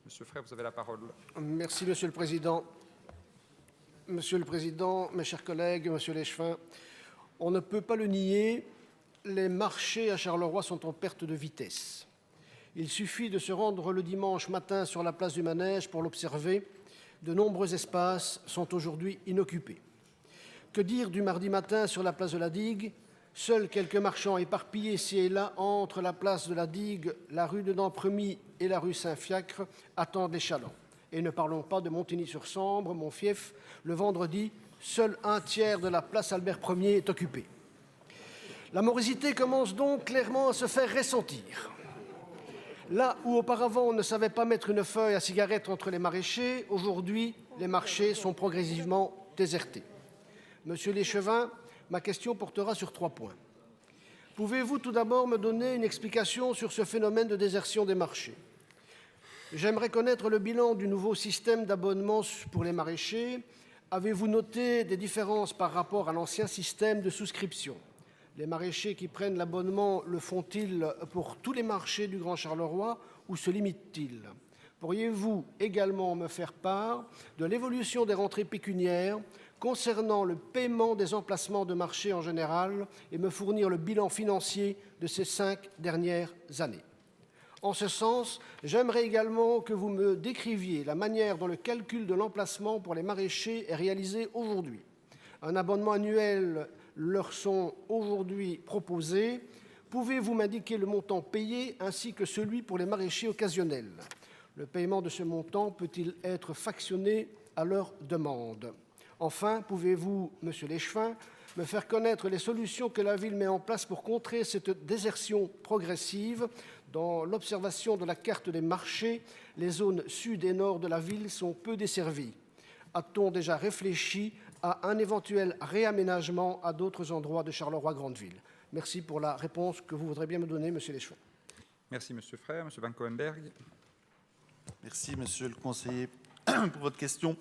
Monsieur Frey, vous avez la parole. Merci, Monsieur le Président. Monsieur le Président, mes chers collègues, Monsieur Leschevin, on ne peut pas le nier, les marchés à Charleroi sont en perte de vitesse. Il suffit de se rendre le dimanche matin sur la place du Manège pour l'observer. De nombreux espaces sont aujourd'hui inoccupés. Que dire du mardi matin sur la place de la Digue? Seuls quelques marchands éparpillés ici et là entre la place de la Digue, la rue de Dampremy et la rue Saint-Fiacre attendent les chalands. Et ne parlons pas de Montigny-sur-Sambre, mon fief. Le vendredi, seul un tiers de la place Albert Ier est occupé. La morosité commence donc clairement à se faire ressentir. Là où auparavant on ne savait pas mettre une feuille à cigarette entre les maraîchers, aujourd'hui les marchés sont progressivement désertés. Monsieur Leschevin, ma question portera sur 3 points. Pouvez-vous tout d'abord me donner une explication sur ce phénomène de désertion des marchés? J'aimerais connaître le bilan du nouveau système d'abonnement pour les maraîchers. Avez-vous noté des différences par rapport à l'ancien système de souscription? Les maraîchers qui prennent l'abonnement le font-ils pour tous les marchés du Grand Charleroi ou se limitent-ils? Pourriez-vous également me faire part de l'évolution des rentrées pécuniaires concernant le paiement des emplacements de marché en général et me fournir le bilan financier de ces 5 dernières années? En ce sens, j'aimerais également que vous me décriviez la manière dont le calcul de l'emplacement pour les maraîchers est réalisé aujourd'hui. Un abonnement annuel leur sont aujourd'hui proposés. Pouvez-vous m'indiquer le montant payé ainsi que celui pour les maraîchers occasionnels? Le paiement de ce montant peut-il être fractionné à leur demande? Enfin, pouvez-vous, Monsieur Leschevin, me faire connaître les solutions que la ville met en place pour contrer cette désertion progressive? Dans l'observation de la carte des marchés, les zones sud et nord de la ville sont peu desservies. A-t-on déjà réfléchi à un éventuel réaménagement à d'autres endroits de Charleroi-Grande-Ville? Merci pour la réponse que vous voudrez bien me donner, Monsieur Leschevin. Merci, Monsieur Frey. Monsieur Van Coenberg. Merci, Monsieur le conseiller, pour votre question.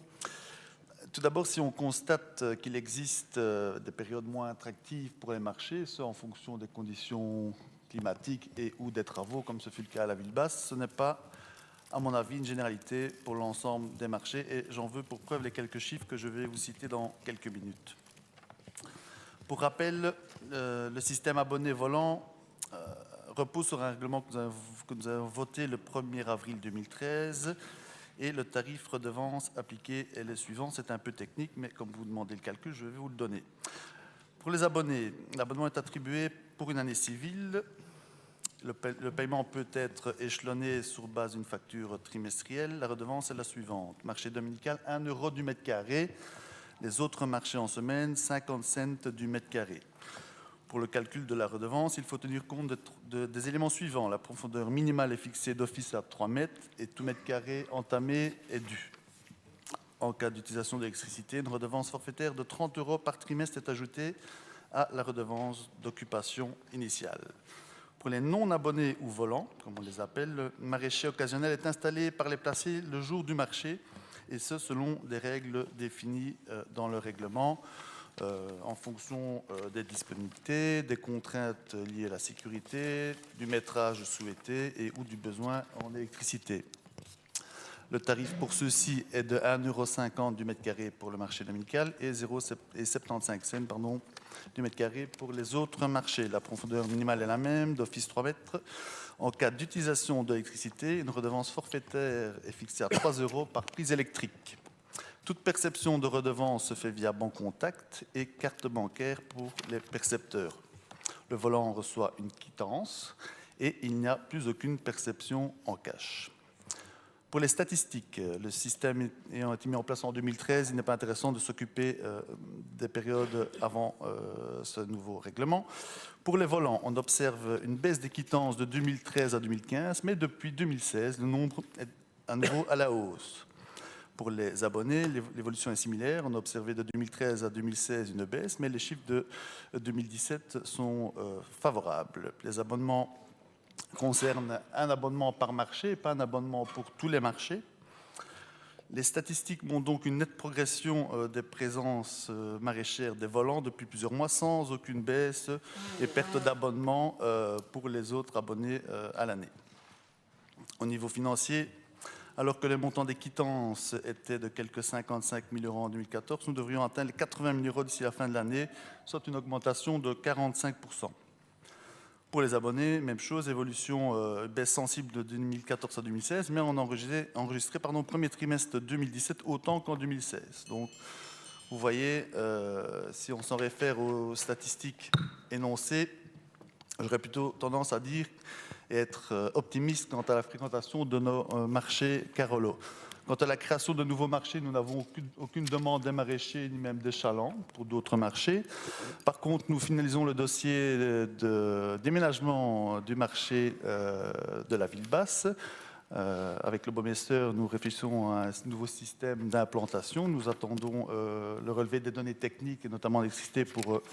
Tout d'abord, si on constate qu'il existe des périodes moins attractives pour les marchés, ce en fonction des conditions climatiques et ou des travaux, comme ce fut le cas à la Ville-Basse, ce n'est pas, à mon avis, une généralité pour l'ensemble des marchés. Et j'en veux pour preuve les quelques chiffres que je vais vous citer dans quelques minutes. Pour rappel, le système abonné volant repose sur un règlement que nous avons voté le 1er avril 2013. Et le tarif redevance appliqué est le suivant. C'est un peu technique, mais comme vous demandez le calcul, je vais vous le donner. Pour les abonnés, l'abonnement est attribué pour une année civile. Le paiement peut être échelonné sur base d'une facture trimestrielle. La redevance est la suivante. Marché dominical, 1 € du mètre carré. Les autres marchés en semaine, 50 cents du mètre carré. Pour le calcul de la redevance, il faut tenir compte des éléments suivants. La profondeur minimale est fixée d'office à 3 mètres et tout mètre carré entamé est dû. En cas d'utilisation d'électricité, une redevance forfaitaire de 30 € par trimestre est ajoutée à la redevance d'occupation initiale. Pour les non-abonnés ou volants, comme on les appelle, le maraîcher occasionnel est installé par les placés le jour du marché, et ce selon des règles définies dans le règlement. En fonction des disponibilités, des contraintes liées à la sécurité, du métrage souhaité et ou du besoin en électricité. Le tarif pour ceux-ci est de 1,50 € du mètre carré pour le marché dominical et 0,75 cents du mètre carré pour les autres marchés. La profondeur minimale est la même, d'office 3 mètres. En cas d'utilisation d'électricité, une redevance forfaitaire est fixée à 3 € par prise électrique. Toute perception de redevance se fait via Bancontact et carte bancaire pour les percepteurs. Le volant reçoit une quittance et il n'y a plus aucune perception en cash. Pour les statistiques, le système ayant été mis en place en 2013, il n'est pas intéressant de s'occuper des périodes avant ce nouveau règlement. Pour les volants, on observe une baisse des quittances de 2013 à 2015, mais depuis 2016, le nombre est à nouveau à la hausse. Pour les abonnés, l'évolution est similaire. On a observé de 2013 à 2016 une baisse, mais les chiffres de 2017 sont favorables. Les abonnements concernent un abonnement par marché et pas un abonnement pour tous les marchés. Les statistiques montrent donc une nette progression des présences maraîchères des volants depuis plusieurs mois, sans aucune baisse et perte d'abonnement pour les autres abonnés à l'année. Au niveau financier, Alors que les montants des quittances étaient de quelques 55 000 € en 2014, nous devrions atteindre les 80 000 € d'ici la fin de l'année, soit une augmentation de 45 %. Pour les abonnés, même chose, évolution baisse sensible de 2014 à 2016, mais on a enregistré au premier trimestre 2017 autant qu'en 2016. Donc, vous voyez, si on s'en réfère aux statistiques énoncées, j'aurais plutôt tendance à dire et être optimiste quant à la fréquentation de nos marchés Carolo. Quant à la création de nouveaux marchés, nous n'avons aucune demande des maraîchers ni même des chalands pour d'autres marchés. Par contre, nous finalisons le dossier de déménagement du marché de la ville basse. Avec le Baumeister, nous réfléchissons à un nouveau système d'implantation. Nous attendons le relevé des données techniques et notamment l'électricité pour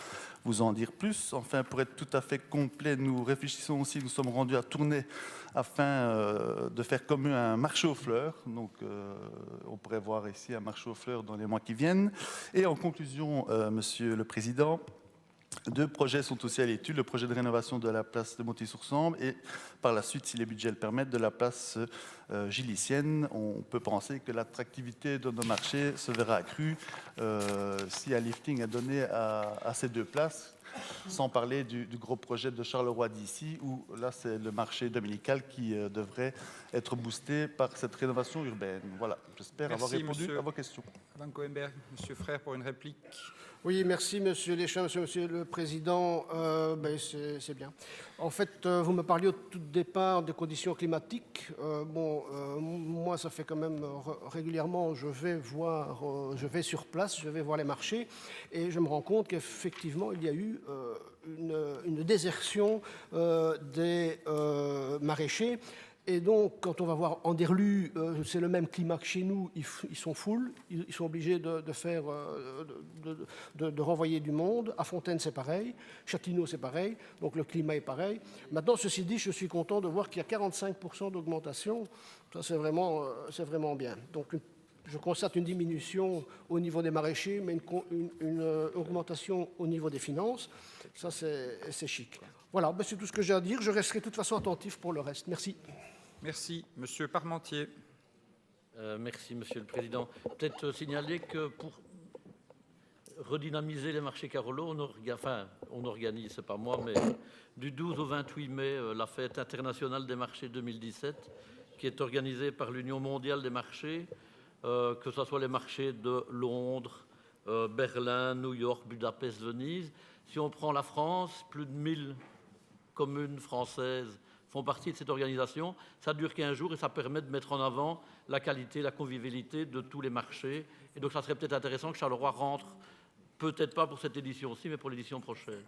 vous en dire plus. Enfin, pour être tout à fait complet, nous réfléchissons aussi, nous sommes rendus à Tournai afin de faire commun un marché aux fleurs. Donc, on pourrait voir ici un marché aux fleurs dans les mois qui viennent. Et en conclusion, Monsieur le Président, 2 projets sont aussi à l'étude, le projet de rénovation de la place de Montier-sur-Sambre et par la suite, si les budgets le permettent, de la place gilicienne. On peut penser que l'attractivité de nos marchés se verra accrue si un lifting est donné à ces 2 places, sans parler du gros projet de Charleroi d'ici, où là c'est le marché dominical qui devrait être boosté par cette rénovation urbaine. Voilà, j'espère avoir répondu à vos questions. Van Coenberg, Monsieur Frère pour une réplique. Oui, merci, Monsieur Leschin, Monsieur le Président. C'est bien. En fait, vous me parliez au tout départ des conditions climatiques. Moi, ça fait quand même régulièrement, je vais sur place, je vais voir les marchés, et je me rends compte qu'effectivement, il y a eu une désertion des maraîchers. Et donc, quand on va voir Anderlu, c'est le même climat que chez nous, ils sont full, ils sont obligés de renvoyer du monde. À Fontaine, c'est pareil. Châtillon, c'est pareil. Donc, le climat est pareil. Maintenant, ceci dit, je suis content de voir qu'il y a 45% d'augmentation. Ça, c'est vraiment bien. Donc, je constate une diminution au niveau des maraîchers, mais une augmentation au niveau des finances. Ça, c'est chic. Voilà, c'est tout ce que j'ai à dire. Je resterai de toute façon attentif pour le reste. Merci. Merci. Monsieur Parmentier. Merci, Monsieur le Président. Peut-être signaler que pour redynamiser les marchés Carolo, on organise, c'est pas moi, mais du 12 au 28 mai, la fête internationale des marchés 2017, qui est organisée par l'Union mondiale des marchés, que ce soit les marchés de Londres, Berlin, New York, Budapest, Venise. Si on prend la France, plus de 1000 communes françaises font partie de cette organisation. Ça dure 15 jours et ça permet de mettre en avant la qualité, la convivialité de tous les marchés. Et donc, ça serait peut-être intéressant que Charleroi rentre, peut-être pas pour cette édition-ci, mais pour l'édition prochaine.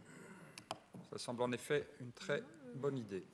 Ça semble en effet une très bonne idée.